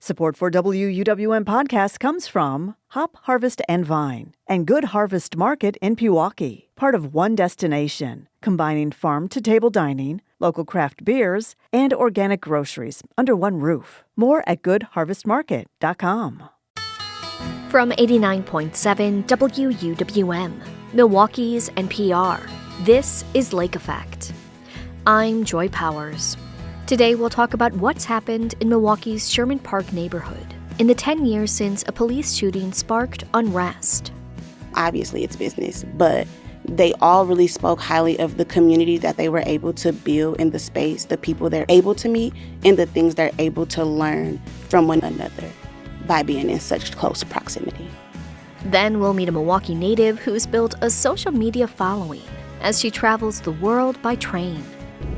Support for WUWM podcast comes from Hop Harvest and Vine and Good Harvest Market in Pewaukee, part of One Destination, combining farm-to-table dining, local craft beers, and organic groceries under one roof. More at goodharvestmarket.com. From 89.7 WUWM, Milwaukee's NPR, this is Lake Effect. I'm Joy Powers. Today we'll talk about what's happened in Milwaukee's Sherman Park neighborhood in the 10 years since a police shooting sparked unrest. Obviously it's business, but they all really spoke highly of the community that they were able to build in the space, the people they're able to meet, and the things they're able to learn from one another by being in such close proximity. Then we'll meet a Milwaukee native who's built a social media following as she travels the world by train.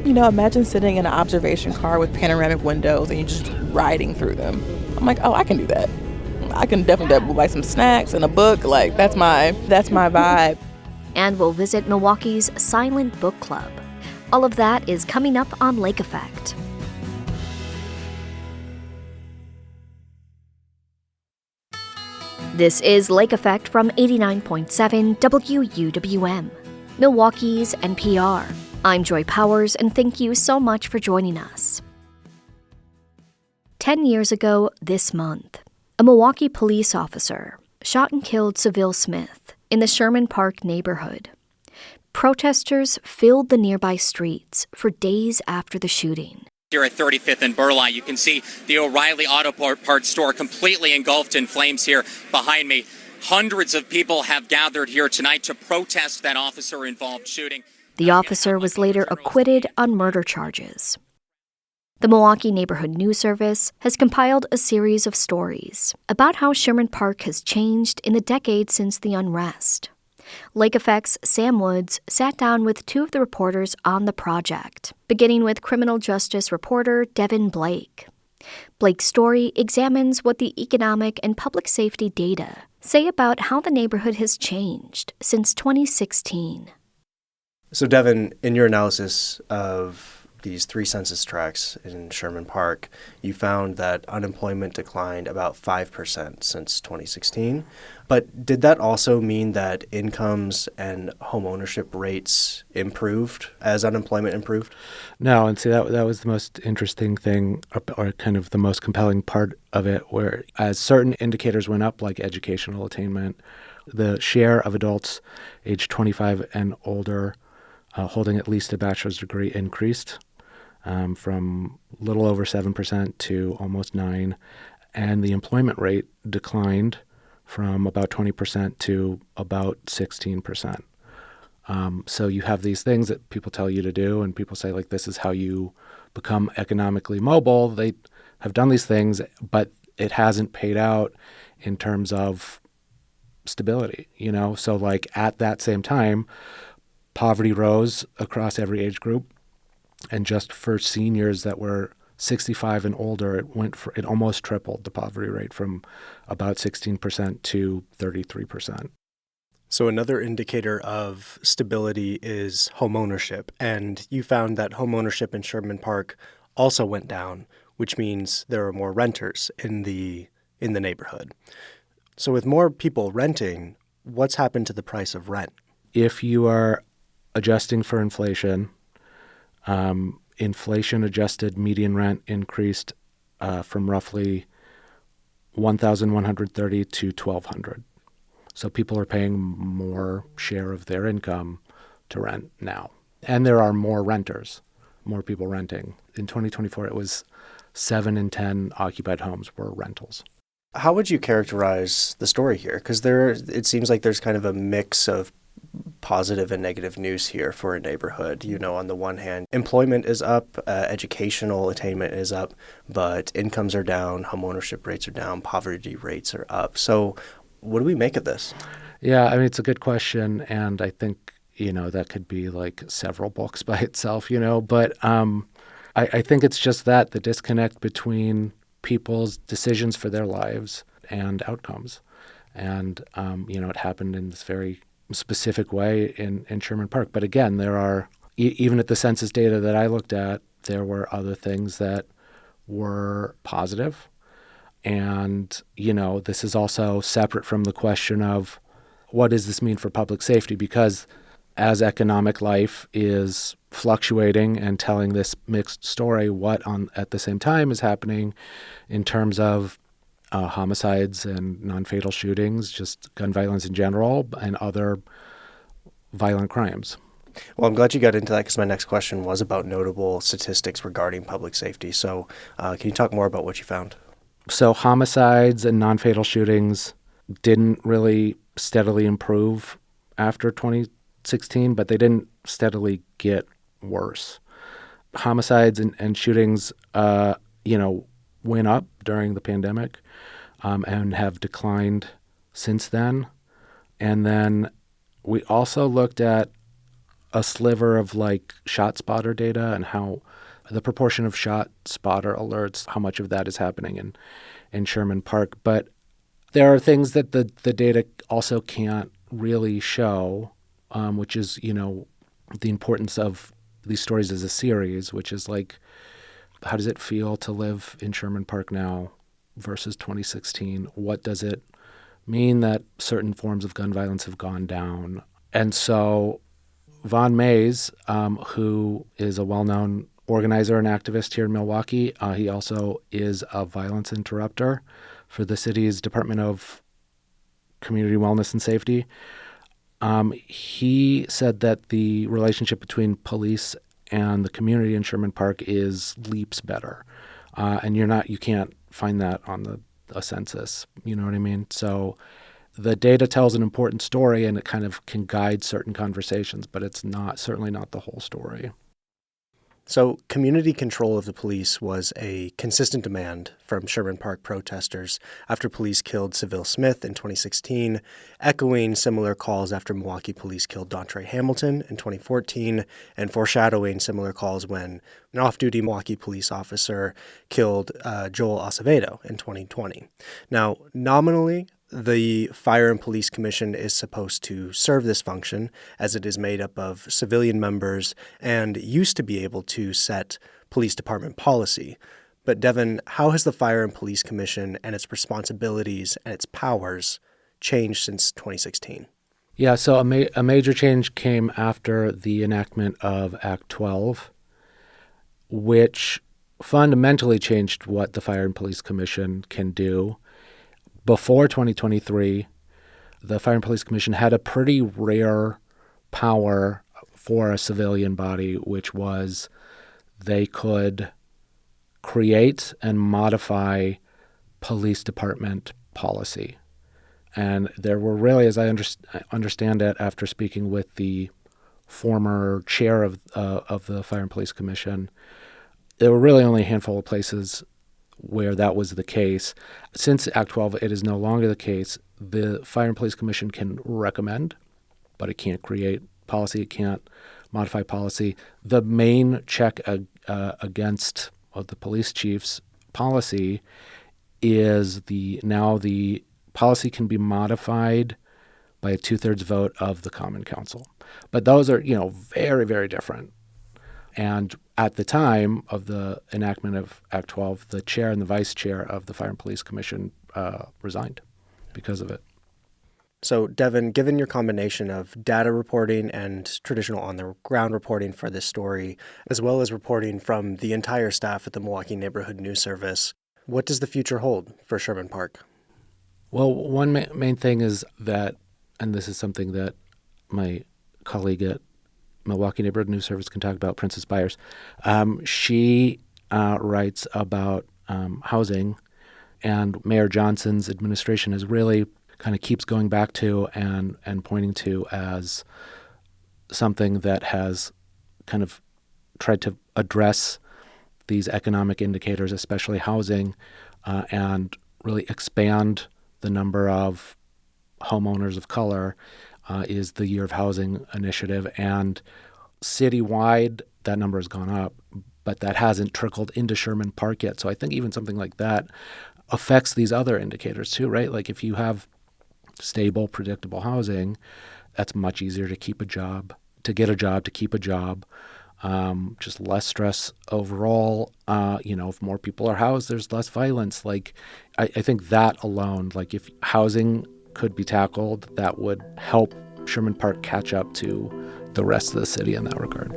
You know, imagine sitting in an observation car with panoramic windows and you're just riding through them. I'm like, oh, I can do that. I can definitely buy some snacks and a book. Like, that's my vibe. And we'll visit Milwaukee's Silent Book Club. All of that is coming up on Lake Effect. This is Lake Effect from 89.7 WUWM, Milwaukee's NPR. I'm Joy Powers, and thank you so much for joining us. 10 years ago this month, a Milwaukee police officer shot and killed Seville Smith in the Sherman Park neighborhood. Protesters filled the nearby streets for days after the shooting. Here at 35th and Burleigh, you can see the O'Reilly Auto Parts store completely engulfed in flames here behind me. Hundreds of people have gathered here tonight to protest that officer-involved shooting. The officer was later acquitted on murder charges. The Milwaukee Neighborhood News Service has compiled a series of stories about how Sherman Park has changed in the decades since the unrest. Lake Effect's Sam Woods sat down with two of the reporters on the project, beginning with criminal justice reporter Devin Blake. Blake's story examines what the economic and public safety data say about how the neighborhood has changed since 2016. So, Devin, in your analysis of these three census tracts in Sherman Park, you found that unemployment declined about 5% since 2016. But did that also mean that incomes and home ownership rates improved as unemployment improved? No, and see, that was the most interesting thing, or kind of the most compelling part of it, where as certain indicators went up, like educational attainment, the share of adults aged 25 and older holding at least a bachelor's degree increased from a little over 7% to almost 9%, and the employment rate declined from about 20% to about 16%. So you have these things that people tell you to do, and people say, like, this is how you become economically mobile. They have done these things, but it hasn't paid out in terms of stability, you know? So, like, at that same time, poverty rose across every age group, and just for seniors that were 65 and older, it almost tripled the poverty rate from about 16% to 33%. So another indicator of stability is home ownership, and you found that home ownership in Sherman Park also went down, which means there are more renters in the neighborhood. So with more people renting, what's happened to the price of rent? If you are adjusting for inflation, inflation-adjusted median rent increased from roughly $1,130 to $1,200. So people are paying more share of their income to rent now. And there are more renters, more people renting. In 2024, it was 7 in 10 occupied homes were rentals. How would you characterize the story here? Because it seems like there's kind of a mix of positive and negative news here for a neighborhood. You know, on the one hand, employment is up, educational attainment is up, but incomes are down, home ownership rates are down, poverty rates are up. So what do we make of this? Yeah, I mean, it's a good question, and I think, you know, that could be like several books by itself, you know, but I think it's just the disconnect between people's decisions for their lives and outcomes. And, you know, it happened in this very specific way in Sherman Park. But again, there are, even at the census data that I looked at, there were other things that were positive. And, this is also separate from the question of what does this mean for public safety? Because as economic life is fluctuating and telling this mixed story, what at the same time is happening in terms of homicides and non-fatal shootings, just gun violence in general, and other violent crimes. Well, I'm glad you got into that because my next question was about notable statistics regarding public safety. So can you talk more about what you found? So homicides and non-fatal shootings didn't really steadily improve after 2016, but they didn't steadily get worse. Homicides and shootings, went up during the pandemic and have declined since then. And then we also looked at a sliver of shot spotter data and how the proportion of shot spotter alerts, how much of that is happening in Sherman Park. But there are things that the data also can't really show, which is, the importance of these stories as a series, which is how does it feel to live in Sherman Park now versus 2016? What does it mean that certain forms of gun violence have gone down? And so Von Mays, who is a well-known organizer and activist here in Milwaukee, he also is a violence interrupter for the city's Department of Community Wellness and Safety. He said that the relationship between police and the community in Sherman Park is leaps better. And you can't find that on a census. You know what I mean? So the data tells an important story and it kind of can guide certain conversations, but it's certainly not the whole story. So community control of the police was a consistent demand from Sherman Park protesters after police killed Seville Smith in 2016, echoing similar calls after Milwaukee police killed Dontre Hamilton in 2014, and foreshadowing similar calls when an off-duty Milwaukee police officer killed Joel Acevedo in 2020. Now, nominally, the Fire and Police Commission is supposed to serve this function as it is made up of civilian members and used to be able to set police department policy. But Devin, how has the Fire and Police Commission and its responsibilities and its powers changed since 2016? Yeah, so a major change came after the enactment of Act 12, which fundamentally changed what the Fire and Police Commission can do. Before 2023, the Fire and Police Commission had a pretty rare power for a civilian body, which was they could create and modify police department policy. And there were really, as I understand it, after speaking with the former chair of the Fire and Police Commission, there were really only a handful of places where that was the case. Since Act 12, it is no longer the case. The Fire and Police Commission can recommend, but it can't create policy. It can't modify policy. The main check against the police chief's policy is the policy can be modified by a 2/3 vote of the Common Council. But those are, very, very different. And at the time of the enactment of Act 12, the chair and the vice chair of the Fire and Police Commission resigned because of it. So, Devin, given your combination of data reporting and traditional on-the-ground reporting for this story, as well as reporting from the entire staff at the Milwaukee Neighborhood News Service, what does the future hold for Sherman Park? Well, one main thing is that, and this is something that my colleague at Milwaukee Neighborhood News Service can talk about, Princess Byers. She writes about housing, and Mayor Johnson's administration is really kind of keeps going back to and pointing to as something that has kind of tried to address these economic indicators, especially housing, and really expand the number of homeowners of color is the Year of Housing initiative. And citywide, that number has gone up, but that hasn't trickled into Sherman Park yet. So I think even something like that affects these other indicators too, right? Like if you have stable, predictable housing, that's much easier to keep a job, to get a job, to keep a job. just less stress overall. If more people are housed, there's less violence. Like, I think that alone, like if housing could be tackled, that would help Sherman Park catch up to the rest of the city in that regard.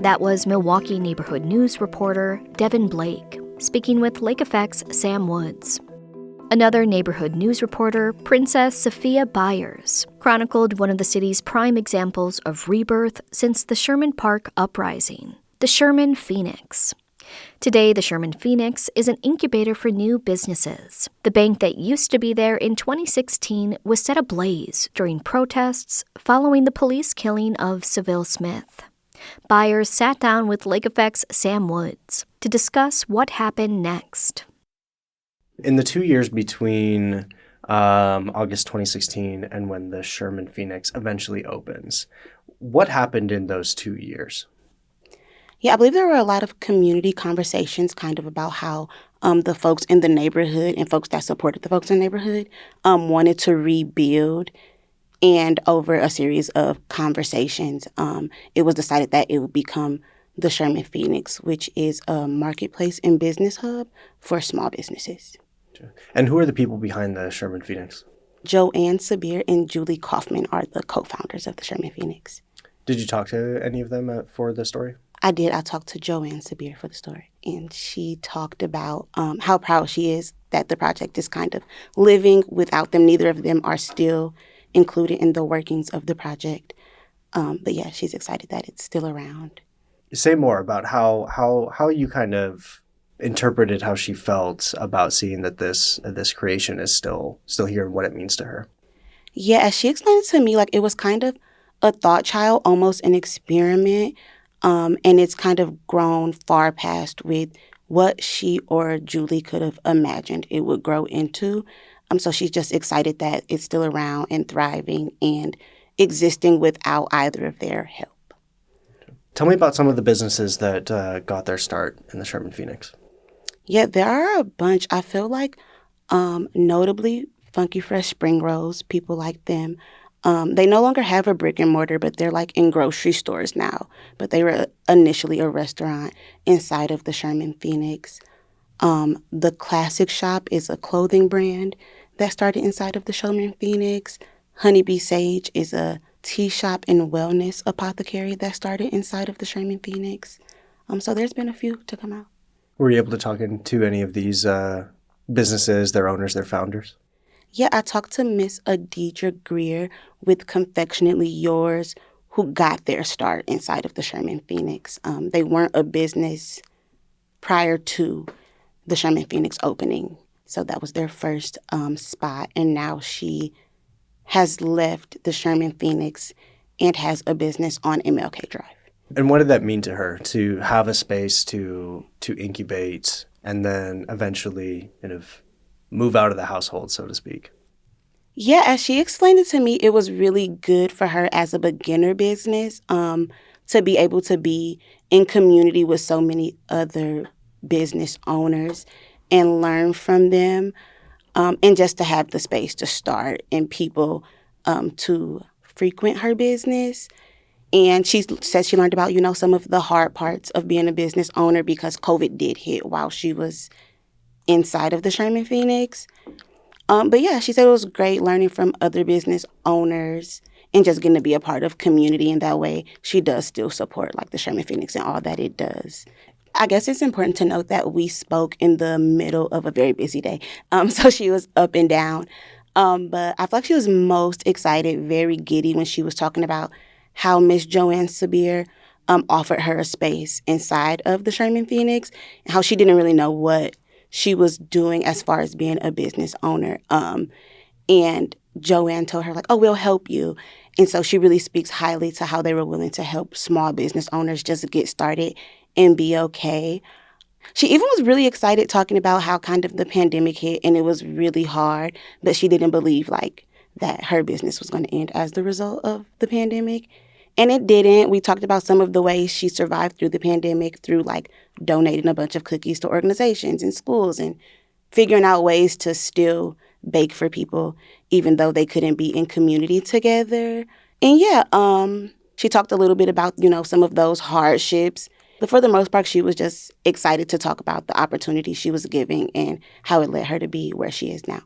That was Milwaukee neighborhood news reporter Devin Blake speaking with Lake Effect's Sam Woods. Another neighborhood news reporter, Princess Sophia Byers, chronicled one of the city's prime examples of rebirth since the Sherman Park uprising, the Sherman Phoenix. Today, the Sherman Phoenix is an incubator for new businesses. The bank that used to be there in 2016 was set ablaze during protests following the police killing of Seville Smith. Byers sat down with Lake Effect's Sam Woods to discuss what happened next. In the 2 years between August 2016 and when the Sherman Phoenix eventually opens, what happened in those 2 years? Yeah, I believe there were a lot of community conversations kind of about how the folks in the neighborhood and folks that supported the folks in the neighborhood wanted to rebuild. And over a series of conversations, it was decided that it would become the Sherman Phoenix, which is a marketplace and business hub for small businesses. And who are the people behind the Sherman Phoenix? Joanne Sabir and Julie Kaufman are the co-founders of the Sherman Phoenix. Did you talk to any of them for the story? I did. I talked to Joanne Sabir for the story, and she talked about how proud she is that the project is kind of living without them. Neither of them are still included in the workings of the project. But yeah, she's excited that it's still around. Say more about how you kind of interpreted how she felt about seeing that this creation is still here and what it means to her. Yeah, as she explained it to me, like it was kind of a thought child, almost an experiment. And it's kind of grown far past with what she or Julie could have imagined it would grow into. So she's just excited that it's still around and thriving and existing without either of their help. Tell me about some of the businesses that got their start in the Sherman Phoenix. Yeah, there are a bunch. I feel like notably Funky Fresh Spring Rolls, people like them. They no longer have a brick and mortar, but they're like in grocery stores now. But they were initially a restaurant inside of the Sherman Phoenix. The Classic Shop is a clothing brand that started inside of the Sherman Phoenix. Honeybee Sage is a tea shop and wellness apothecary that started inside of the Sherman Phoenix. So there's been a few to come out. Were you able to talk to any of these businesses, their owners, their founders? Yeah, I talked to Miss Adidra Greer with Confectionately Yours, who got their start inside of the Sherman Phoenix. They weren't a business prior to the Sherman Phoenix opening. So that was their first spot. And now she has left the Sherman Phoenix and has a business on MLK Drive. And what did that mean to her to have a space to incubate and then eventually kind of move out of the household, so to speak? Yeah, as she explained it to me, it was really good for her as a beginner business to be able to be in community with so many other business owners and learn from them, and just to have the space to start and people to frequent her business. And she says she learned about, some of the hard parts of being a business owner because COVID did hit while she was inside of the Sherman Phoenix. But yeah, she said it was great learning from other business owners and just getting to be a part of community. And that way she does still support like the Sherman Phoenix and all that it does. I guess it's important to note that we spoke in the middle of a very busy day. So she was up and down. But I feel like she was most excited, very giddy when she was talking about how Miss Joanne Sabir offered her a space inside of the Sherman Phoenix and how she didn't really know what she was doing as far as being a business owner. And Joanne told her, like, oh, we'll help you. And so she really speaks highly to how they were willing to help small business owners just get started and be okay. She even was really excited talking about how kind of the pandemic hit and it was really hard, but she didn't believe like that her business was going to end as the result of the pandemic. And it didn't. We talked about some of the ways she survived through the pandemic through like donating a bunch of cookies to organizations and schools and figuring out ways to still bake for people even though they couldn't be in community together. And yeah, she talked a little bit about, some of those hardships. But for the most part, she was just excited to talk about the opportunity she was giving and how it led her to be where she is now.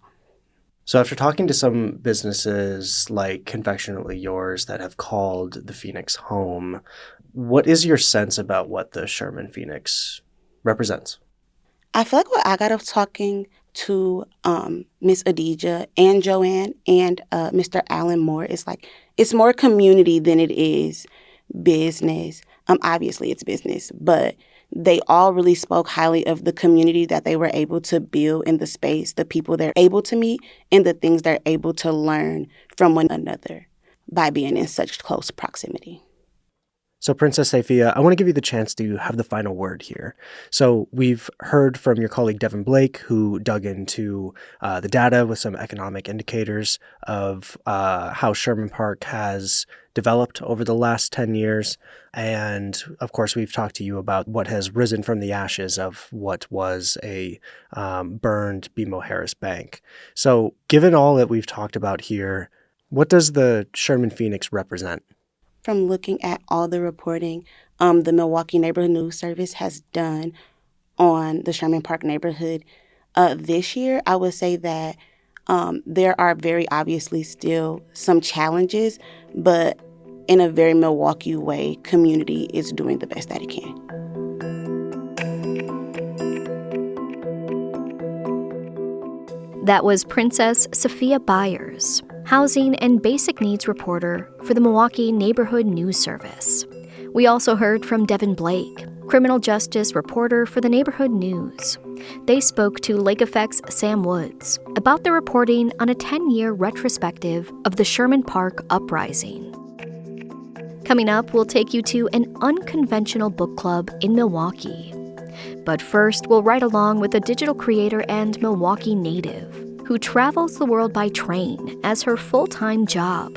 So after talking to some businesses like Confectionately Yours that have called the Phoenix home, what is your sense about what the Sherman Phoenix represents? I feel like what I got of talking to Miss Adija and Joanne and Mr. Alan Moore is like, it's more community than it is business. Obviously, it's business, but they all really spoke highly of the community that they were able to build in the space, the people they're able to meet, and the things they're able to learn from one another by being in such close proximity. So Princess Safia, I want to give you the chance to have the final word here. So we've heard from your colleague Devin Blake, who dug into the data with some economic indicators of how Sherman Park has developed over the last 10 years. And of course, we've talked to you about what has risen from the ashes of what was a burned BMO Harris Bank. So given all that we've talked about here, what does the Sherman Phoenix represent? From looking at all the reporting the Milwaukee Neighborhood News Service has done on the Sherman Park neighborhood this year, I would say that there are very obviously still some challenges, but in a very Milwaukee way, community is doing the best that it can. That was Princess Sophia Byers, housing and basic needs reporter for the Milwaukee Neighborhood News Service. We also heard from Devin Blake, criminal justice reporter for the Neighborhood News. They spoke to Lake Effect's Sam Woods about their reporting on a 10-year retrospective of the Sherman Park uprising. Coming up, we'll take you to an unconventional book club in Milwaukee. But first, we'll ride along with a digital creator and Milwaukee native who travels the world by train as her full-time job.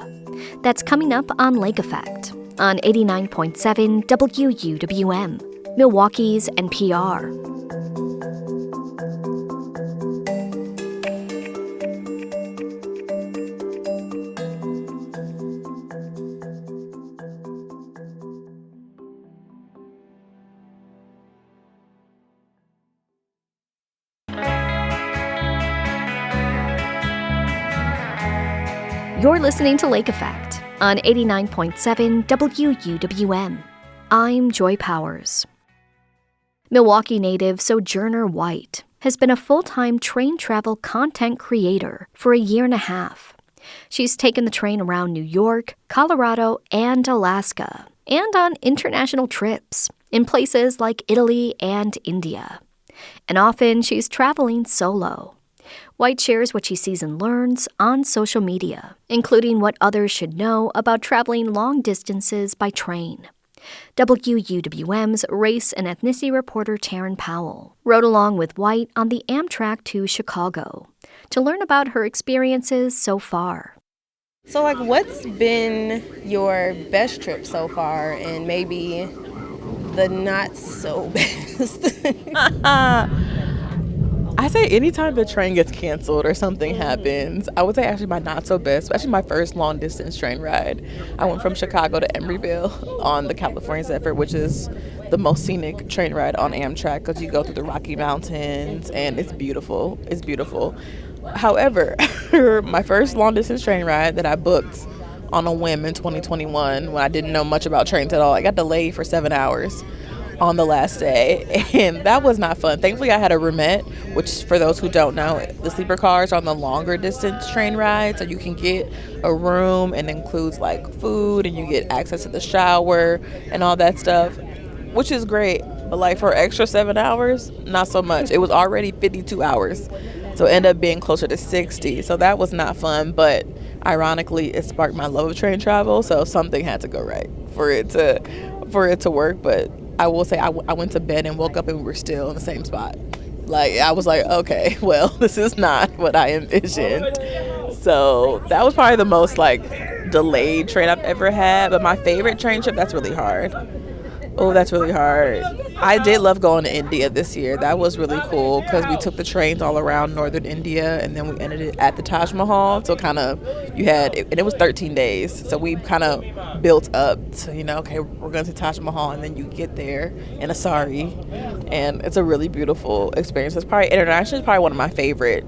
That's coming up on Lake Effect on 89.7 WUWM, Milwaukee's NPR. You're listening to Lake Effect on 89.7 WUWM. I'm Joy Powers. Milwaukee native Sojourner White has been a full-time train travel content creator for a year and a half. She's taken the train around New York, Colorado, and Alaska, and on international trips in places like Italy and India. And often she's traveling solo. White shares what she sees and learns on social media, including what others should know about traveling long distances by train. WUWM's race and ethnicity reporter Taryn Powell rode along with White on the Amtrak to Chicago to learn about her experiences so far. So, what's been your best trip so far and maybe the not so best? I say anytime the train gets canceled or something happens, I would say actually my not so best, especially my first long distance train ride. I went from Chicago to Emeryville on the California Zephyr, which is the most scenic train ride on Amtrak because you go through the Rocky Mountains and it's beautiful. It's beautiful. However, my first long distance train ride that I booked on a whim in 2021 when I didn't know much about trains at all, I got delayed for 7 hours on the last day, and that was not fun. Thankfully, I had a roomette, which for those who don't know, the sleeper cars are on the longer distance train ride, so you can get a room and includes food and you get access to the shower and all that stuff, which is great. But for extra 7 hours, not so much. It was already 52 hours, so it ended up being closer to 60. So that was not fun, but ironically, it sparked my love of train travel, so something had to go right for it to work. But I will say I went to bed and woke up and we were still in the same spot. I was like, okay, well, this is not what I envisioned. So that was probably the most delayed train I've ever had. But my favorite train trip, that's really hard. Oh, that's really hard. I did love going to India this year. That was really cool because we took the trains all around northern India and then we ended it at the Taj Mahal. So kind of and it was 13 days. So we kind of built up to, okay, we're going to Taj Mahal, and then you get there in a sari. And it's a really beautiful experience. It's probably internationally, it's probably one of my favorite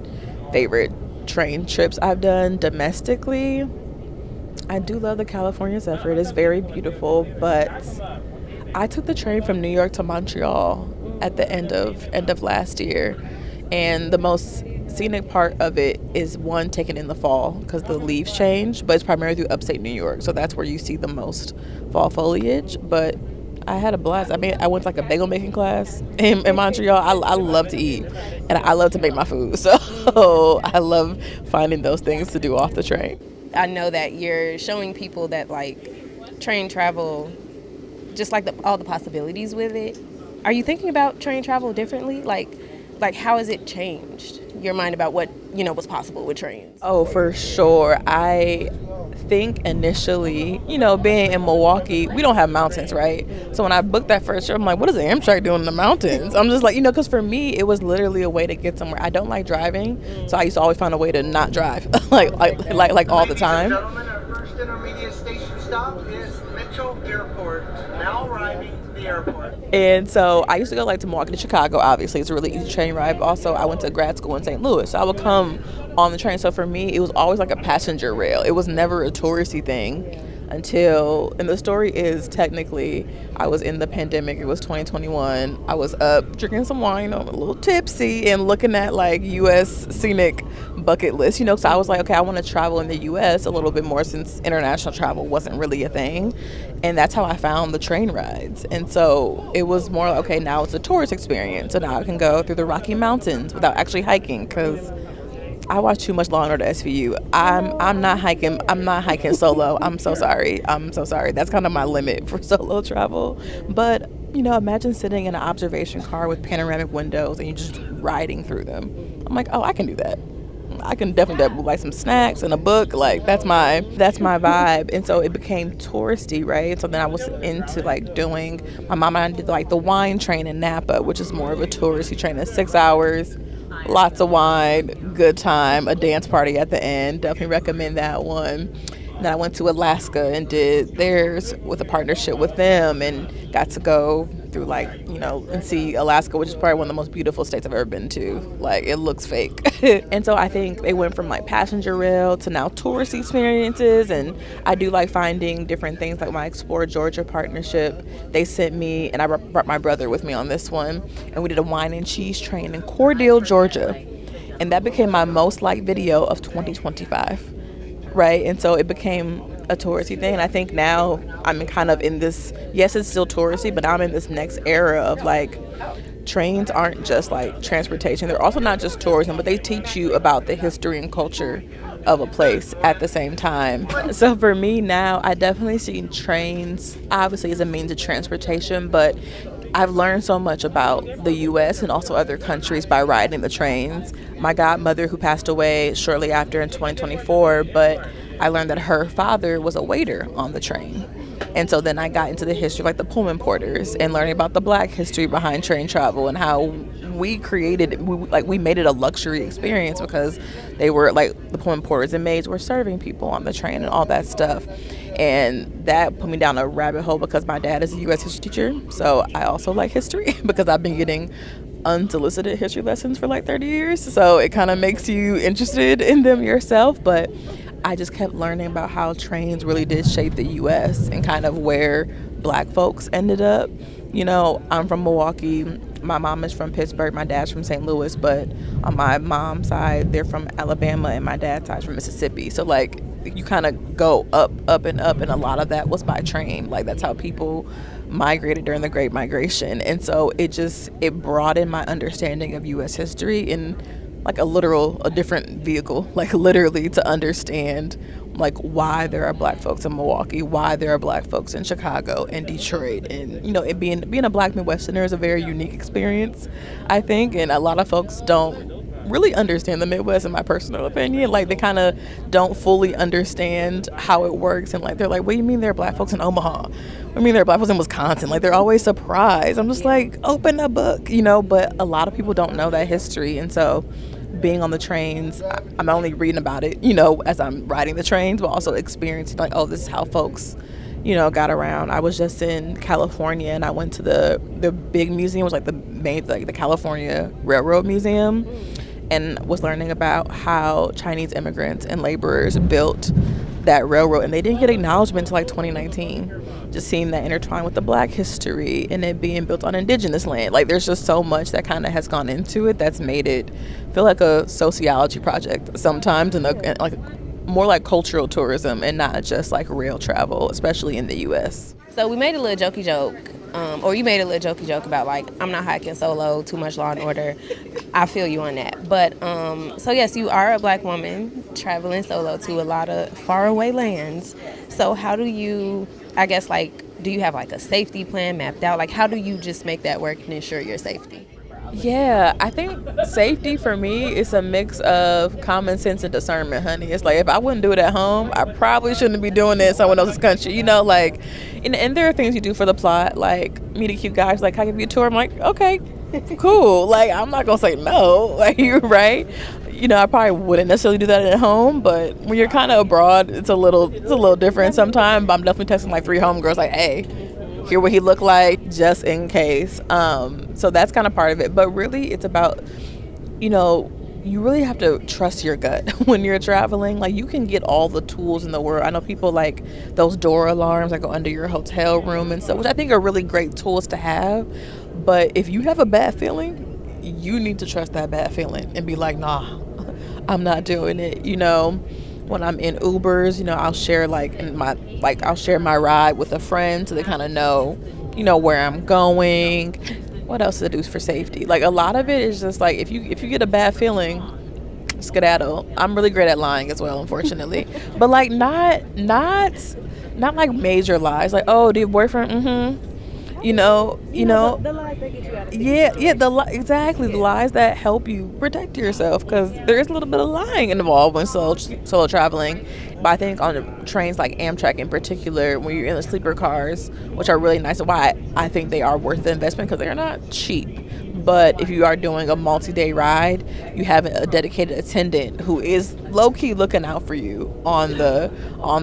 train trips I've done domestically. I do love the California Zephyr. It is very beautiful, but I took the train from New York to Montreal at the end of last year, and the most scenic part of it is one, taken in the fall because the leaves change, but it's primarily through upstate New York, so that's where you see the most fall foliage. But I had a blast. I mean, I went to like a bagel making class in Montreal. I love to eat, and I love to make my food, so I love finding those things to do off the train. I know that you're showing people that like train travel, just like all the possibilities with it. Are you thinking about train travel differently? Like how has it changed your mind about what was possible with trains? Oh, for sure. I think initially, being in Milwaukee, we don't have mountains, right? So when I booked that first trip, I'm like, what is Amtrak doing in the mountains? I'm just like, because for me, it was literally a way to get somewhere. I don't like driving, so I used to always find a way to not drive, like all the time. Gentlemen, our first intermediate station stop is Mitchell Airport. Now arriving to the airport. And so I used to go to Milwaukee to Chicago. Obviously, it's a really easy train ride. But also, I went to grad school in St. Louis, so I would come on the train. So for me, it was always like a passenger rail. It was never a touristy thing and the story is technically I was in the pandemic. It was 2021. I was up drinking some wine, I'm a little tipsy, and looking at U.S. scenic bucket list, so I was like, okay, I want to travel in the U.S. a little bit more since international travel wasn't really a thing. And that's how I found the train rides. And so it was more like, okay, now it's a tourist experience. So now I can go through the Rocky Mountains without actually hiking, because I watch too much Law and Order SVU. I'm not hiking. I'm not hiking solo. I'm so sorry. That's kind of my limit for solo travel. But imagine sitting in an observation car with panoramic windows and you're just riding through them. I'm like, oh, I can do that. I can definitely buy some snacks and a book. That's my vibe. And so it became touristy, right? So then I was into doing. My mom and I did the wine train in Napa, which is more of a touristy train. It's 6 hours. Lots of wine, good time, a dance party at the end. Definitely recommend that one. And then I went to Alaska and did theirs with a partnership with them and got to go through and see Alaska, which is probably one of the most beautiful states I've ever been to. It looks fake. And so I think they went from passenger rail to now tourist experiences. And I do finding different things, like my Explore Georgia partnership. They sent me, and I brought my brother with me on this one, and we did a wine and cheese train in Cordele, Georgia. And that became my most liked video of 2025. Right, and so it became a touristy thing. And I think now I'm kind of in this, yes, it's still touristy, but now I'm in this next era of trains aren't just transportation. They're also not just tourism, but they teach you about the history and culture of a place at the same time. So for me now, I definitely see trains obviously as a means of transportation, but I've learned so much about the U.S. and also other countries by riding the trains. My godmother, who passed away shortly after in 2024, but I learned that her father was a waiter on the train. And so then I got into the history of the Pullman porters and learning about the Black history behind train travel and how we made it a luxury experience because they were the Pullman porters and maids were serving people on the train and all that stuff. And that put me down a rabbit hole because my dad is a U.S. history teacher. So I also like history because I've been getting unsolicited history lessons for 30 years. So it kind of makes you interested in them yourself. But I just kept learning about how trains really did shape the U.S. and kind of where Black folks ended up. I'm from Milwaukee. My mom is from Pittsburgh. My dad's from St. Louis. But on my mom's side, they're from Alabama, and my dad's side's from Mississippi. So you kind of go up, and a lot of that was by train. That's how people migrated during the Great Migration. And so it broadened my understanding of U.S. history in a different vehicle, literally to understand why there are Black folks in Milwaukee, why there are Black folks in Chicago and Detroit. And it being a Black Midwesterner is a very unique experience, I think, and a lot of folks don't really understand the Midwest, in my personal opinion. They kind of don't fully understand how it works, and they're like, what do you mean there are Black folks in Omaha? I mean, there are black folks in Wisconsin. Like, they're always surprised. I'm just like, open a book, but a lot of people don't know that history. And so being on the trains, I'm not only reading about it, as I'm riding the trains, but also experiencing, like, oh, this is how folks, got around. I was just in California, and I went to the big museum, it was like the California Railroad Museum, and was learning about how Chinese immigrants and laborers built that railroad, and they didn't get acknowledgement until like 2019. Just seeing that intertwined with the Black history and it being built on indigenous land. Like, there's just so much that kind of has gone into it that's made it feel like a sociology project sometimes, and like more like cultural tourism and not just like rail travel, especially in the U.S. So we made a little jokey joke, or you made a little jokey joke about, like, I'm not hiking solo, too much Law and Order. I feel you on that. But, so yes, you are a Black woman traveling solo to a lot of faraway lands. So how do you, I guess, like, do you have, like, a safety plan mapped out? Like, how do you just make that work and ensure your safety? Yeah, I think safety for me is a mix of common sense and discernment, honey. It's like, if I wouldn't do it at home, I probably shouldn't be doing it in someone else's country, like, and there are things you do for the plot, like meet a cute guy, like, can I give you a tour? I'm like, okay, cool. Like, I'm not gonna say no, like, you're right. I probably wouldn't necessarily do that at home, but when you're kind of abroad, it's a little different sometimes. But I'm definitely texting like 3 homegirls, like, hey, hear what he looked like, just in case. So that's kind of part of it. But really, it's about, you really have to trust your gut when you're traveling. Like, you can get all the tools in the world. I know people like those door alarms that go under your hotel room and stuff, which I think are really great tools to have. But if you have a bad feeling, you need to trust that bad feeling and be like, nah, I'm not doing it. When I'm in Ubers, I'll share I'll share my ride with a friend so they kind of know, where I'm going. What else to do for safety? Like, a lot of it is just like, if you get a bad feeling, skedaddle. I'm really great at lying as well, unfortunately. But like not like major lies. Like, oh, do you have a boyfriend? Mm-hmm. The lies that get you out of exactly, the lies that help you protect yourself, because there is a little bit of lying involved when solo traveling. But I think on trains like Amtrak in particular, when you're in the sleeper cars, which are really nice, why I think they are worth the investment, because they're not cheap. But if you are doing a multi-day ride, you have a dedicated attendant who is low-key looking out for you on the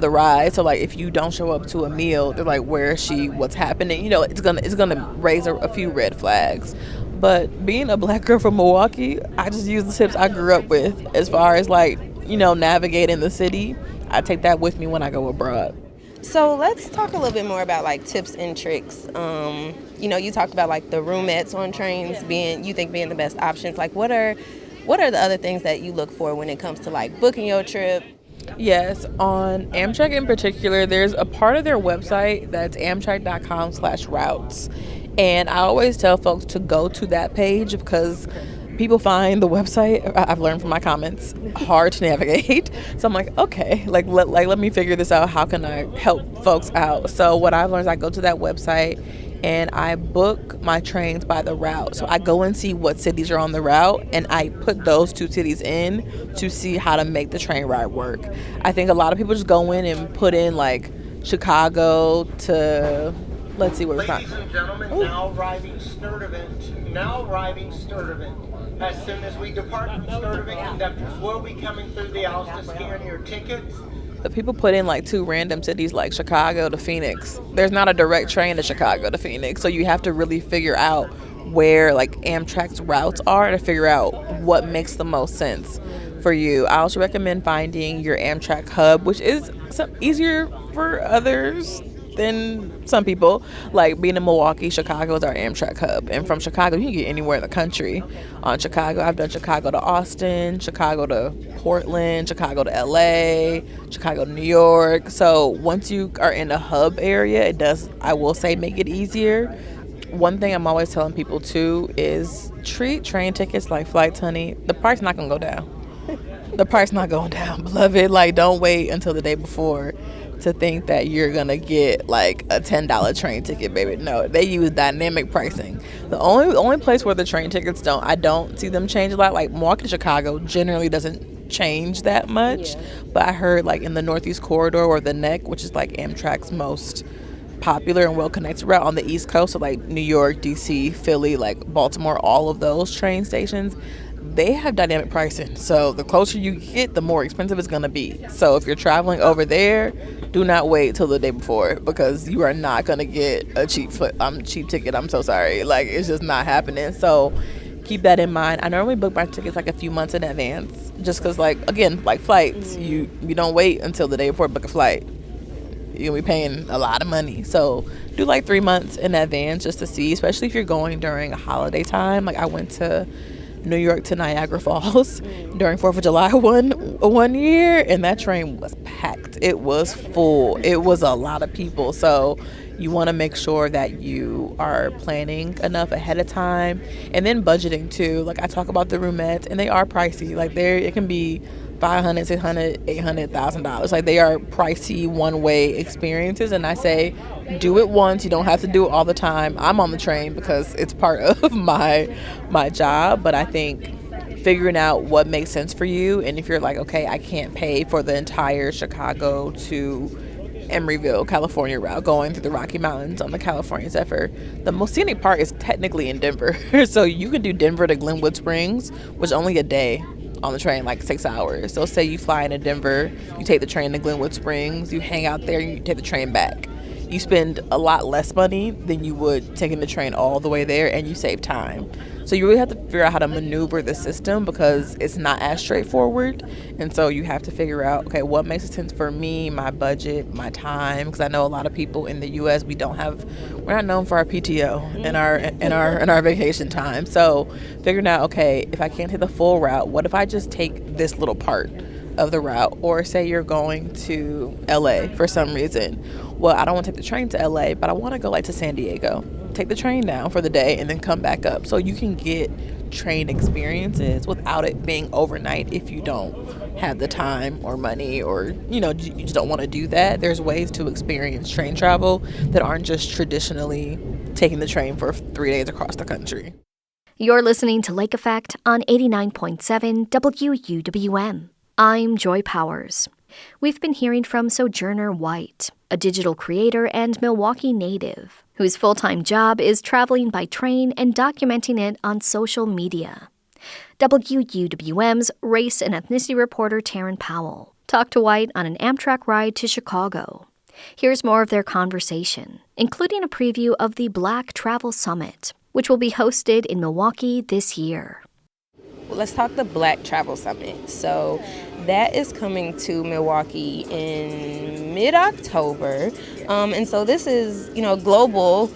ride. So like, if you don't show up to a meal, they're like, where is she? What's happening? It's gonna raise a few red flags. But being a Black girl from Milwaukee, I just use the tips I grew up with as far as like, navigating the city. I take that with me when I go abroad. So let's talk a little bit more about like tips and tricks. You talked about like the roomettes on trains being the best options. Like, what are the other things that you look for when it comes to like booking your trip? Yes, on Amtrak in particular, there's a part of their website that's amtrak.com/routes. And I always tell folks to go to that page because people find the website, I've learned from my comments, hard to navigate. So I'm like, okay, let me figure this out. How can I help folks out? So what I've learned is I go to that website and I book my trains by the route. So I go and see what cities are on the route, and I put those 2 cities in to see how to make the train ride work. I think a lot of people just go in and put in like Chicago to, let's see where it's at. Ladies and gentlemen, now arriving Sturtevant. As soon as we depart from Sturtevant, conductors will be coming through the house to scan your tickets. But people put in like 2 random cities like Chicago to Phoenix. There's not a direct train to Chicago to Phoenix, so you have to really figure out where like Amtrak's routes are to figure out what makes the most sense for you. I also recommend finding your Amtrak hub, which is easier for others than some people. Like being in Milwaukee, Chicago is our Amtrak hub, and from Chicago you can get anywhere in the country on Chicago. I've done Chicago to Austin, Chicago to Portland, Chicago to LA, Chicago to New York. So once you are in a hub area, it does, I will say, make it easier. One thing I'm always telling people too is treat train tickets like flights, honey. The price not gonna go down. The price not going down, beloved. Like, don't wait until the day before to think that you're gonna get like a $10 train ticket, baby. No, they use dynamic pricing. The only place where the train tickets I don't see them change a lot, like Milwaukee to Chicago generally doesn't change that much. But I heard like in the Northeast Corridor or the Neck, which is like Amtrak's most popular and well-connected route on the East Coast, so like New York, DC, Philly, like Baltimore, all of those train stations, they have dynamic pricing. So the closer you get, the more expensive it's going to be. So if you're traveling over there, do not wait till the day before, because you are not going to get a cheap ticket. I'm so sorry. Like, it's just not happening. So keep that in mind. I normally book my tickets like a few months in advance, just because, like, again, like flights, you don't wait until the day before to book a flight. You'll be paying a lot of money. So do like 3 months in advance just to see, especially if you're going during a holiday time. Like, I went to New York to Niagara Falls during 4th of July one year, and that train was packed. It was full. It was a lot of people. So you want to make sure that you are planning enough ahead of time, and then budgeting too. Like, I talk about the roomettes, and they are pricey. Like, it can be $500, $600, $800, $1,000. Like, they are pricey one-way experiences, and I say do it once. You don't have to do it all the time. I'm on the train because it's part of my job, but I think figuring out what makes sense for you, and if you're like, okay, I can't pay for the entire Chicago to Emeryville, California route going through the Rocky Mountains on the California Zephyr. The most scenic part is technically in Denver. So you can do Denver to Glenwood Springs, which is only a day on the train, like 6 hours. So say you fly into Denver, you take the train to Glenwood Springs, you hang out there, and you take the train back. You spend a lot less money than you would taking the train all the way there, and you save time. So you really have to figure out how to maneuver the system, because it's not as straightforward. And so you have to figure out, okay, what makes sense for me, my budget, my time, because I know a lot of people in the U.S. we're not known for our PTO and our vacation time. So figuring out, okay, if I can't take the full route, what if I just take this little part of the route? Or say you're going to LA for some reason. Well, I don't want to take the train to LA, but I want to go like to San Diego. Take the train down for the day and then come back up. So you can get train experiences without it being overnight if you don't have the time or money, or you just don't want to do that. There's ways to experience train travel that aren't just traditionally taking the train for 3 days across the country. You're listening to Lake Effect on 89.7 WUWM. I'm Joy Powers. We've been hearing from Sojourner White, a digital creator and Milwaukee native, whose full-time job is traveling by train and documenting it on social media. WUWM's race and ethnicity reporter Taryn Powell talked to White on an Amtrak ride to Chicago. Here's more of their conversation, including a preview of the Black Travel Summit, which will be hosted in Milwaukee this year. Let's talk the Black Travel Summit. So that is coming to Milwaukee in mid-October. And so this is, a global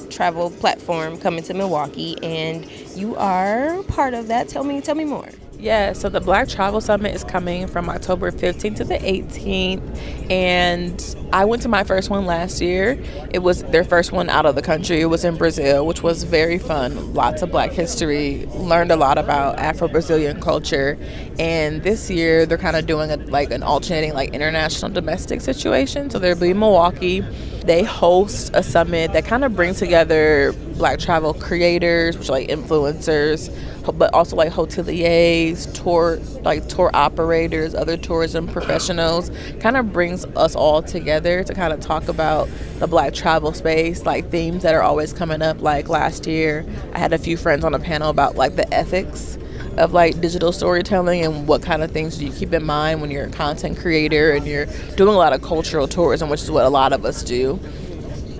travel platform coming to Milwaukee, and you are part of that. Tell me more. Yeah, so the Black Travel Summit is coming from October 15th to the 18th, and I went to my first one last year. It was their first one out of the country. It was in Brazil, which was very fun. Lots of Black history, learned a lot about Afro-Brazilian culture, and this year they're kind of doing an alternating international domestic situation. So they'll be in Milwaukee. They host a summit that kind of brings together Black travel creators, which are influencers, but also hoteliers, tour operators, other tourism professionals. Kind of brings us all together to kind of talk about the Black travel space, themes that are always coming up. Like last year, I had a few friends on a panel about the ethics of digital storytelling and what kind of things do you keep in mind when you're a content creator and you're doing a lot of cultural tourism, which is what a lot of us do.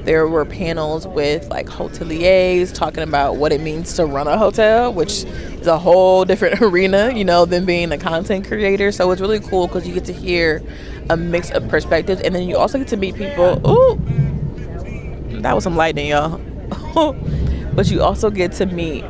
There were panels with hoteliers talking about what it means to run a hotel, which is a whole different arena, than being a content creator. So it's really cool because you get to hear a mix of perspectives, and then you also get to meet people. Ooh, that was some lightning, y'all. But you also get to meet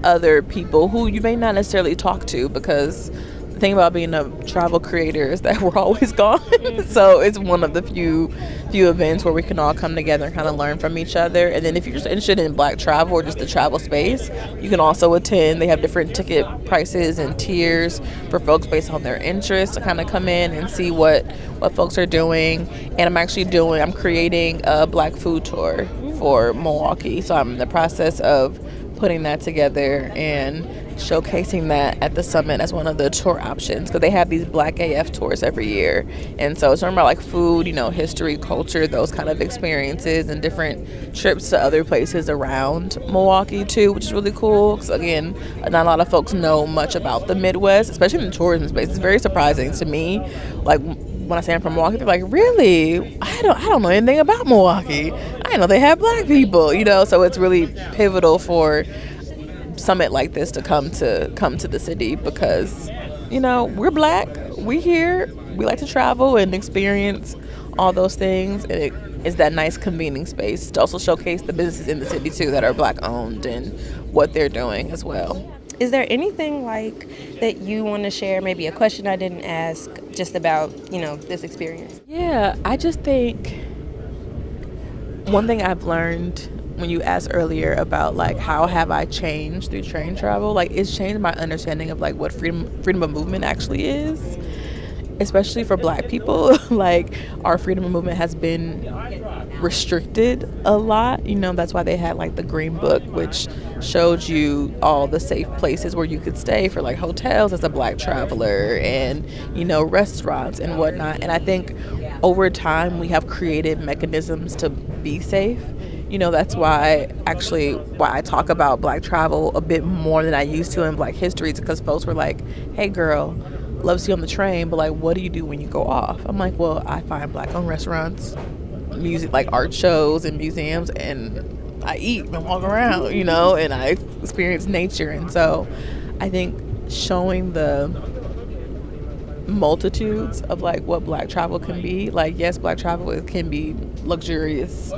other people who you may not necessarily talk to, because the thing about being a travel creator is that we're always gone. So it's one of the few events where we can all come together and kind of learn from each other. And then if you're just interested in Black travel or just the travel space, you can also attend. They have different ticket prices and tiers for folks based on their interests to kind of come in and see what folks are doing. And I'm creating a Black food tour for Milwaukee. So I'm in the process of putting that together and showcasing that at the summit as one of the tour options, because they have these Black AF tours every year. And so it's talking about like food, history, culture, those kind of experiences, and different trips to other places around Milwaukee too, which is really cool. Because again, not a lot of folks know much about the Midwest, especially in the tourism space. It's very surprising to me. Like when I say I'm from Milwaukee, they're like, really? I don't know anything about Milwaukee. I didn't know they have Black people, So it's really pivotal for summit like this to come to the city, because we're Black, we here, we like to travel and experience all those things, and it is that nice convening space to also showcase the businesses in the city too that are Black owned and what they're doing as well. Is there anything like that you want to share, maybe a question I didn't ask, just about this experience? Yeah, I just think one thing I've learned when you asked earlier about like how have I changed through train travel, like it's changed my understanding of like what freedom of movement actually is, especially for Black people. Like our freedom of movement has been restricted a lot. That's why they had like the Green Book, which showed you all the safe places where you could stay for like hotels as a Black traveler, and restaurants and whatnot. And I think over time we have created mechanisms to be safe. That's why I talk about Black travel a bit more than I used to in Black history, because folks were like, hey girl, love to see you on the train, but like what do you do when you go off? I'm like, well, I find Black owned restaurants, music, like art shows and museums, and I eat and walk around, and I experience nature. And so I think showing the multitudes of like what Black travel can be, like yes, Black travel can be luxurious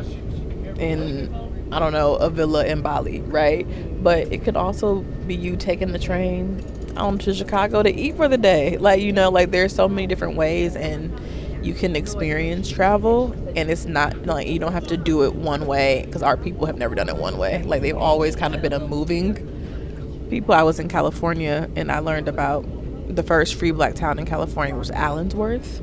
in, I don't know, a villa in Bali, right? But it could also be you taking the train to Chicago to eat for the day. Like there's so many different ways and you can experience travel, and it's not like you don't have to do it one way, because our people have never done it one way. Like they've always kind of been a moving people. I was in California and I learned about the first free Black town in California was Allensworth,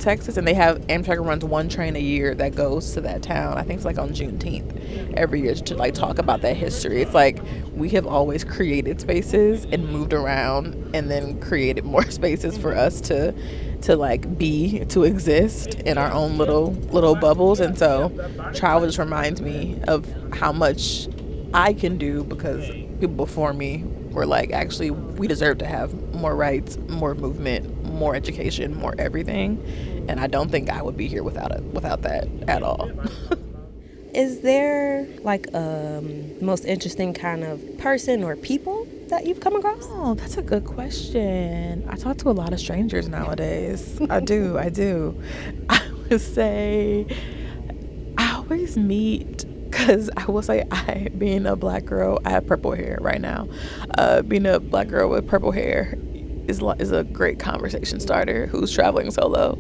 Texas, and they have Amtrak runs one train a year that goes to that town. I think it's like on Juneteenth every year to like talk about that history. It's like we have always created spaces and moved around and then created more spaces for us to like be, to exist in our own little bubbles. And so travel just reminds me of how much I can do, because people before me were like, actually we deserve to have more rights, more movement, more education, more everything, and I don't think I would be here without that at all. Is there like a most interesting kind of person or people that you've come across? Oh, that's a good question. I talk to a lot of strangers nowadays. I do. I would say I always meet, because I will say, being a Black girl, I have purple hair right now. Being a Black girl with purple hair is a great conversation starter who's traveling solo.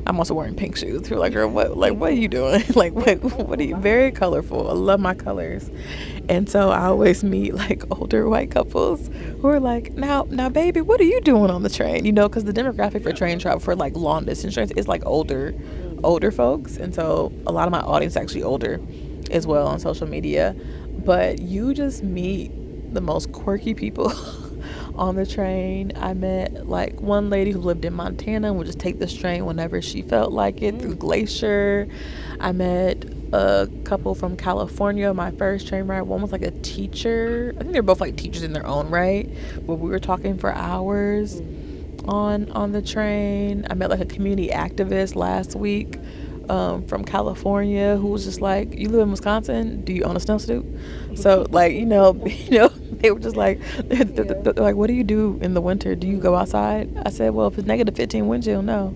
I'm also wearing pink shoes. People are like, girl, what are you doing? Like, what are you? Very colorful. I love my colors. And so I always meet like older white couples who are like, now, baby, what are you doing on the train? Because the demographic for train travel for like long distance trains is like older folks. And so a lot of my audience is actually older as well on social media. But you just meet the most quirky people on the train. I met like one lady who lived in Montana and would just take this train whenever she felt like it through Glacier. I met a couple from California, my first train ride. One was like a teacher. I think they're both like teachers in their own right, but we were talking for hours on the train. I met like a community activist last week from California who was just like, you live in Wisconsin, do you own a snowsuit? So like, they were just like, they're like, what do you do in the winter? Do you go outside? I said, well, if it's negative 15 wind chill, no,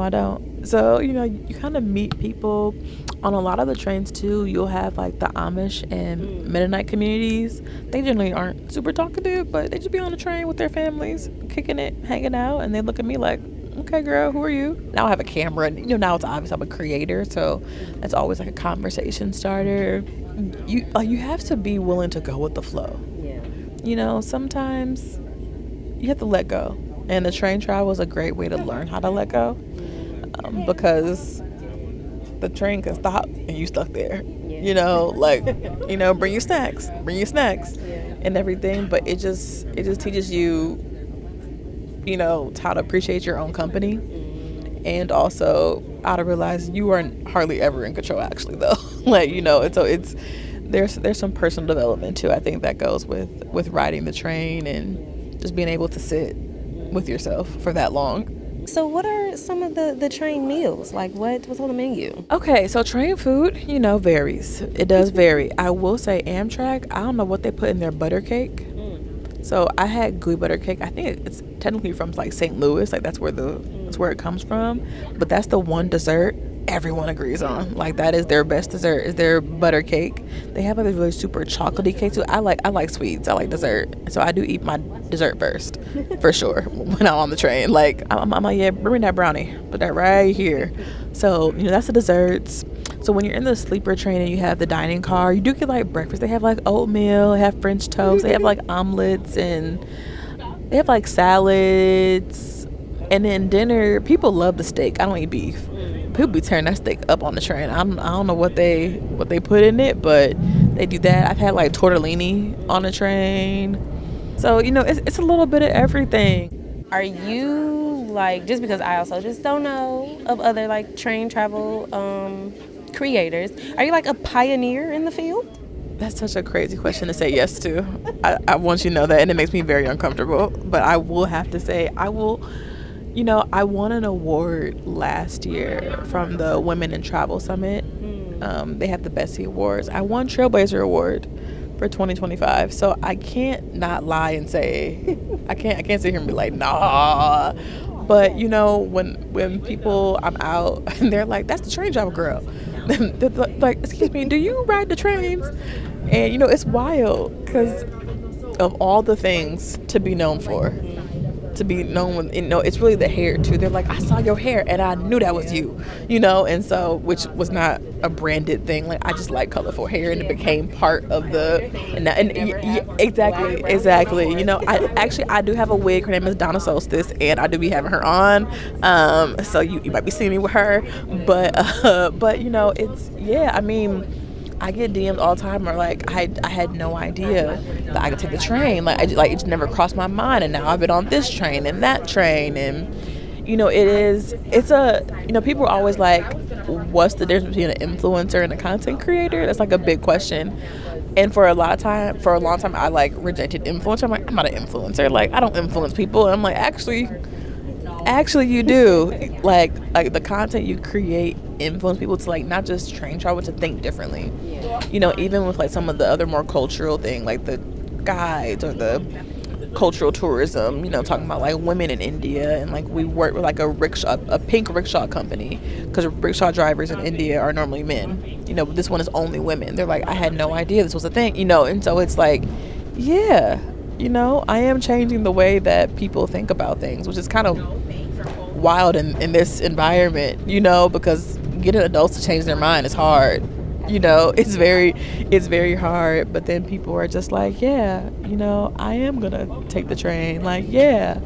I don't. So, you kind of meet people on a lot of the trains too. You'll have like the Amish and Mennonite communities. They generally aren't super talkative, but they just be on the train with their families, kicking it, hanging out, and they look at me like, okay, girl, who are you? Now I have a camera, and now it's obvious I'm a creator, so that's always like a conversation starter. You have to be willing to go with the flow. Yeah. Sometimes you have to let go, and the train travel is a great way to learn how to let go, because the train can stop and you stuck there. Yeah. you know, like, you know, bring your snacks and everything. But it just teaches you, you know, how to appreciate your own company, and also how to realize you aren't hardly ever in control, actually, though. Like, you know, it's there's some personal development too, I think, that goes with riding the train and just being able to sit with yourself for that long. So what are some of the train meals? Like what's on the menu? Okay, so train food, you know, varies. It does vary. I will say Amtrak, I don't know what they put in their butter cake. So I had gooey butter cake. I think it's technically from like St. Louis, like that's where it comes from. But that's the one dessert everyone agrees on. Like that is their best dessert, is their butter cake. They have like this really super chocolatey cake too. I like sweets. I like dessert. So I do eat my dessert first, for sure, when I'm on the train. Like I'm like, yeah, bring me that brownie. Put that right here. So, you know, that's the desserts. So when you're in the sleeper train and you have the dining car, you do get like breakfast. They have like oatmeal, they have French toast, they have like omelets, and they have like salads. And then dinner, people love the steak. I don't eat beef. People be tearing that steak up on the train. I don't know what they put in it, but they do that. I've had like tortellini on the train. So, you know, it's a little bit of everything. Are you like, just because I also just don't know of other like train travel creators, are you like a pioneer in the field? That's such a crazy question to say yes to. I want you to know that, and it makes me very uncomfortable. But I will have to say, you know, I won an award last year from the Women in Travel Summit. They have the Bessie Awards. I won Trailblazer Award for 2025. So I can't not lie and say, I can't sit here and be like, nah. But, you know, when people, I'm out and they're like, that's the train travel girl. They're like, excuse me, do you ride the trains? And, you know, it's wild because of all the things to be known for. To be known with, you know, it's really the hair too. They're like, I saw your hair and I knew that was you, you know. And so, which was not a branded thing. Like, I just like colorful hair, and it became part of the exactly. You know, I do have a wig. Her name is Donna Solstice, and I do be having her on. So you might be seeing me with her, but you know, I mean, I get DMs all the time, or like I had no idea that I could take the train. Like it just never crossed my mind, and now I've been on this train and that train, and you know, it's a, you know, people are always like, what's the difference between an influencer and a content creator? That's like a big question. And for a long time, I like rejected influencer. I'm like, I'm not an influencer. Like, I don't influence people. And I'm like, actually you do. Like the content you create influence people to like not just train travel, to think differently. You know, even with like some of the other more cultural thing, like the guides or the cultural tourism, you know, talking about like women in India, and like we work with like a pink rickshaw company, because rickshaw drivers in India are normally men, you know, but this one is only women. They're like, I had no idea this was a thing, you know. And so it's like, yeah, you know, I am changing the way that people think about things, which is kind of wild in this environment, you know, because getting adults to change their mind is hard. You know, it's very hard. But then people are just like, yeah, you know, I am gonna take the train. Like, yeah,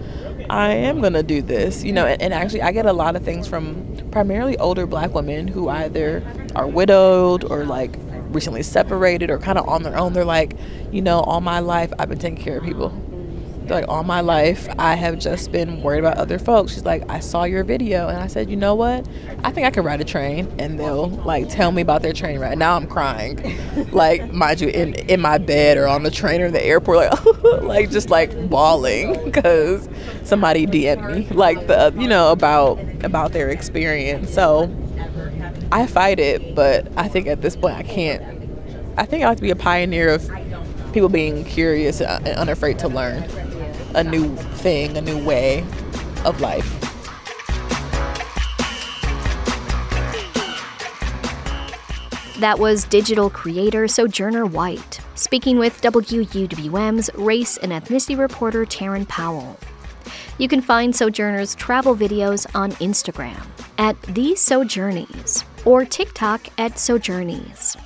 I am gonna do this. You know, and actually, I get a lot of things from primarily older Black women who either are widowed or like recently separated or kind of on their own. They're like, you know, all my life I've been taking care of people. Like, all my life I have just been worried about other folks. She's like, I saw your video, and I said, you know what, I think I could ride a train. And they'll like tell me about their train ride. Now I'm crying, like, mind you, in my bed or on the train or in the airport, like like just like bawling because somebody DM'd me like you know, about their experience. So I fight it, but I think at this point I can't. I think I have to be a pioneer of people being curious and unafraid to learn a new thing, a new way of life. That was digital creator Sojourner White, speaking with WUWM's race and ethnicity reporter Taryn Powell. You can find Sojourner's travel videos on Instagram at @TheSojournies or TikTok @Sojournies.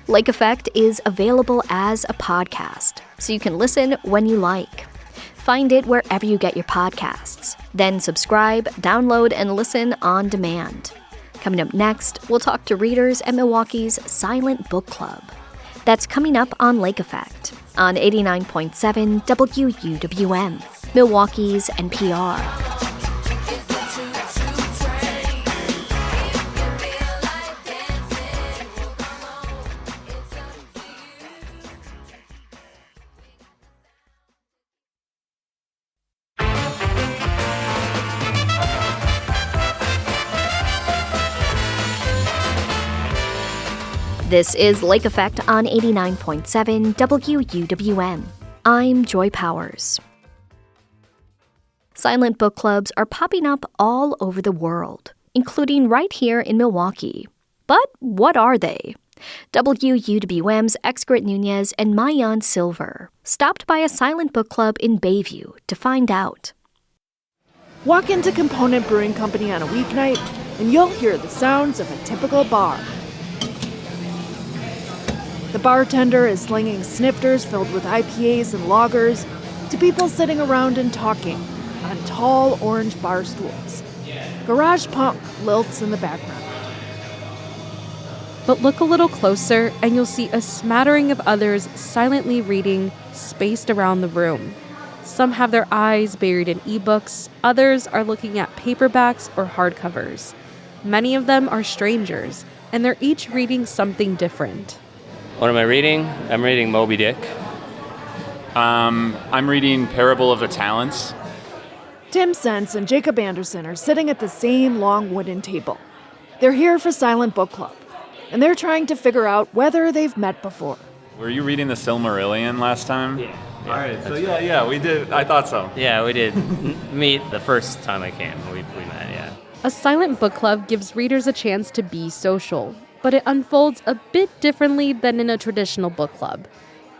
Lake Effect is available as a podcast, so you can listen when you like. Find it wherever you get your podcasts. Then subscribe, download, and listen on demand. Coming up next, we'll talk to readers at Milwaukee's Silent Book Club. That's coming up on Lake Effect on 89.7 WUWM, Milwaukee's NPR. This is Lake Effect on 89.7 WUWM. I'm Joy Powers. Silent book clubs are popping up all over the world, including right here in Milwaukee. But what are they? WUWM's Excret Nunez and Mayan Silver stopped by a silent book club in Bayview to find out. Walk into Component Brewing Company on a weeknight, and you'll hear the sounds of a typical bar. The bartender is slinging snifters filled with IPAs and lagers to people sitting around and talking on tall orange bar stools. Garage punk lilts in the background. But look a little closer and you'll see a smattering of others silently reading, spaced around the room. Some have their eyes buried in ebooks, others are looking at paperbacks or hardcovers. Many of them are strangers, and they're each reading something different. What am I reading? I'm reading Moby Dick. I'm reading Parable of the Talents. Tim Sense and Jacob Anderson are sitting at the same long wooden table. They're here for Silent Book Club, and they're trying to figure out whether they've met before. Were you reading the Silmarillion last time? Yeah. All right, so yeah, we did. I thought so. Yeah, we did meet the first time I came. We met, yeah. A silent book club gives readers a chance to be social, but it unfolds a bit differently than in a traditional book club.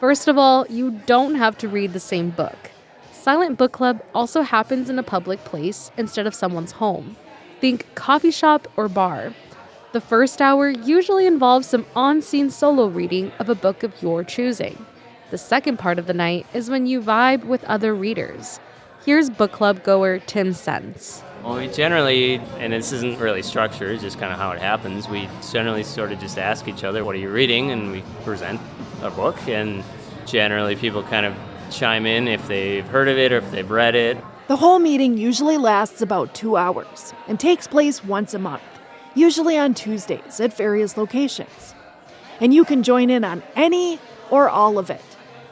First of all, you don't have to read the same book. Silent Book Club also happens in a public place instead of someone's home. Think coffee shop or bar. The first hour usually involves some on-scene solo reading of a book of your choosing. The second part of the night is when you vibe with other readers. Here's book club goer Tim Sense. Well, we generally, and this isn't really structured, it's just kind of how it happens, we generally sort of just ask each other, what are you reading? And we present a book, and generally people kind of chime in if they've heard of it or if they've read it. The whole meeting usually lasts about 2 hours and takes place once a month, usually on Tuesdays at various locations. And you can join in on any or all of it,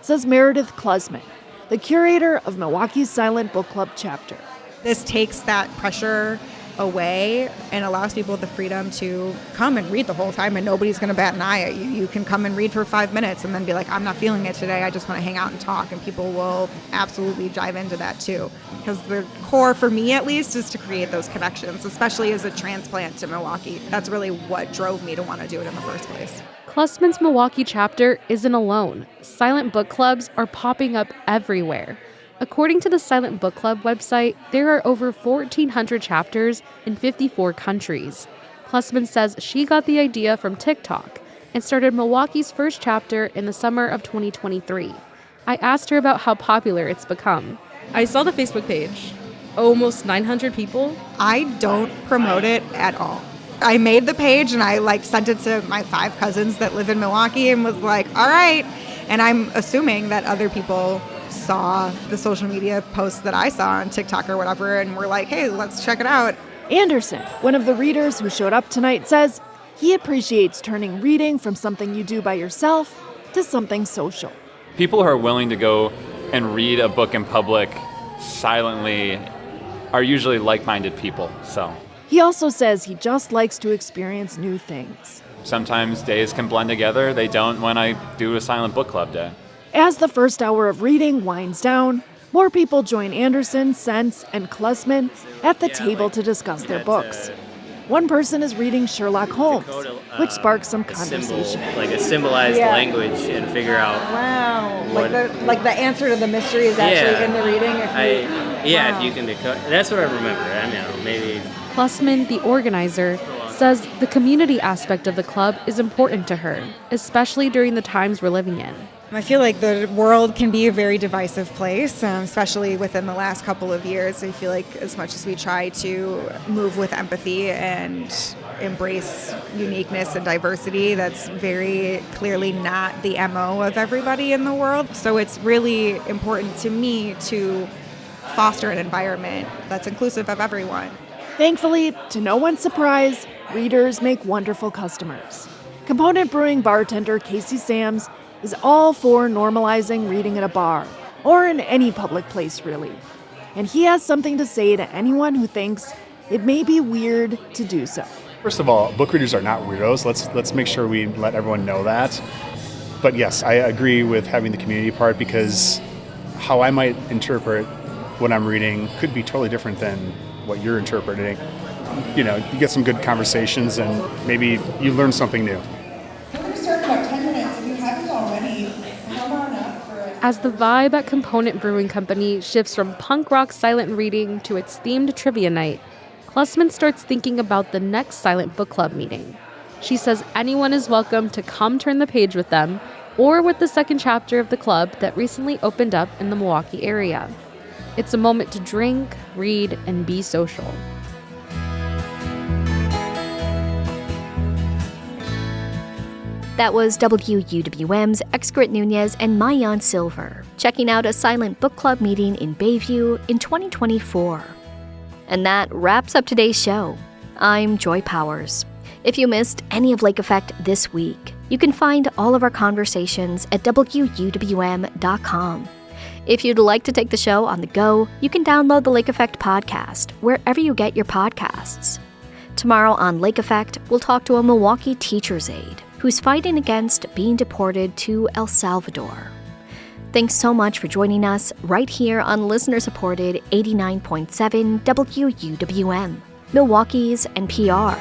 says Meredith Klusman, the curator of Milwaukee's Silent Book Club chapter. This takes that pressure away and allows people the freedom to come and read the whole time, and nobody's going to bat an eye at you. You can come and read for 5 minutes and then be like, I'm not feeling it today, I just want to hang out and talk, and people will absolutely dive into that too. Because the core, for me at least, is to create those connections, especially as a transplant to Milwaukee. That's really what drove me to want to do it in the first place. Klusman's Milwaukee chapter isn't alone. Silent book clubs are popping up everywhere. According to the Silent Book Club website, there are over 1,400 chapters in 54 countries. Klusman says she got the idea from TikTok and started Milwaukee's first chapter in the summer of 2023. I asked her about how popular it's become. I saw the Facebook page. Almost 900 people. I don't promote it at all. I made the page and I sent it to my 5 cousins that live in Milwaukee and was like, all right. And I'm assuming that other people saw the social media posts that I saw on TikTok or whatever and were like, hey, let's check it out. Anderson, one of the readers who showed up tonight, says he appreciates turning reading from something you do by yourself to something social. People who are willing to go and read a book in public silently are usually like-minded people, so. He also says he just likes to experience new things. Sometimes days can blend together. They don't when I do a silent book club day. As the first hour of reading winds down, more people join Anderson, Sense, and Klusman at the table to discuss their books. One person is reading Sherlock Holmes, which sparks some conversation. A symbolized language and figure out. Wow. The answer to the mystery is actually in the reading. If you can decode. That's what I remember. I don't know, maybe. Klusman, the organizer, says the community aspect of the club is important to her, especially during the times we're living in. I feel like the world can be a very divisive place, especially within the last couple of years. I feel like as much as we try to move with empathy and embrace uniqueness and diversity, that's very clearly not the MO of everybody in the world. So it's really important to me to foster an environment that's inclusive of everyone. Thankfully, to no one's surprise, readers make wonderful customers. Component Brewing bartender Casey Sams is all for normalizing reading at a bar, or in any public place, really. And he has something to say to anyone who thinks it may be weird to do so. First of all, book readers are not weirdos. Let's make sure we let everyone know that. But yes, I agree with having the community part, because how I might interpret what I'm reading could be totally different than what you're interpreting. You know, you get some good conversations and maybe you learn something new. We're going to start in about 10 minutes. If you haven't already, come on up for it. As the vibe at Component Brewing Company shifts from punk rock silent reading to its themed trivia night, Klussman starts thinking about the next silent book club meeting. She says anyone is welcome to come turn the page with them or with the second chapter of the club that recently opened up in the Milwaukee area. It's a moment to drink, read, and be social. That was WUWM's Excret Nunez and Mayan Silver, checking out a silent book club meeting in Bayview in 2024. And that wraps up today's show. I'm Joy Powers. If you missed any of Lake Effect this week, you can find all of our conversations at WUWM.com. If you'd like to take the show on the go, you can download the Lake Effect podcast wherever you get your podcasts. Tomorrow on Lake Effect, we'll talk to a Milwaukee teacher's aide who's fighting against being deported to El Salvador. Thanks so much for joining us right here on listener-supported 89.7 WUWM, Milwaukee's NPR.